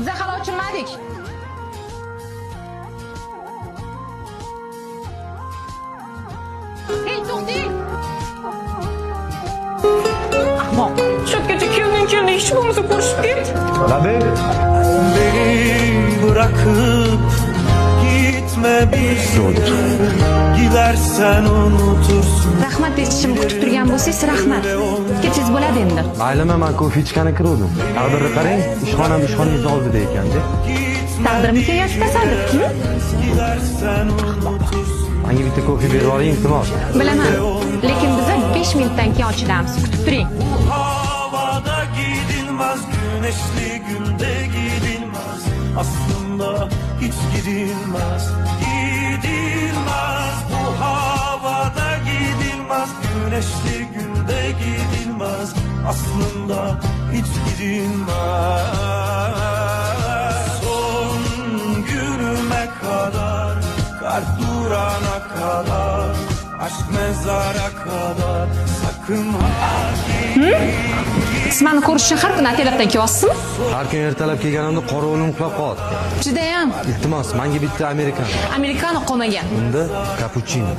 Bize hala uçurmadik. Hey, to'xting. Ahmoq. Cho'kkacha kelin hech bo'lmasa ko'rishib ket. Labek. Beni bırakıp gitme bir gidersen unutursun. Rahmat eshitishimni kutib turgan bo'lsangiz, rahmat. Ketsangiz bo'ladi endi. Maylimi, men ko'fe ichgani kiruvdim. Taqdirni qarang, ishxonam ishxonangizni oldida ekan-da. Taqdirimizga yoki tasodif? Gidersen unutursun. Menga bitta ko'fe berib oling, iltimos. Bilaman, lekin biza 5 minutdan keyin ochilamiz. Kutib turing. Havada gidilmez, güneşli günde gidilmez. Aslında hiç gidilmez, gidilmez. Bu havada gidilmez, güneşli günde gidilmez. Aslında hiç gidilmez. Son günüme kadar, kalp durana kadar, aşk mezara kadar, sakın ha Siz meni ko'rish uchun har kuni ertalabdan kelyapsizmi? Har kun ertalab kelganimda qorovulni uxlab qoldi. Judayam. Iltimos, menga bitta amerikan. Amerikano qolmagan. Unda kapuchino.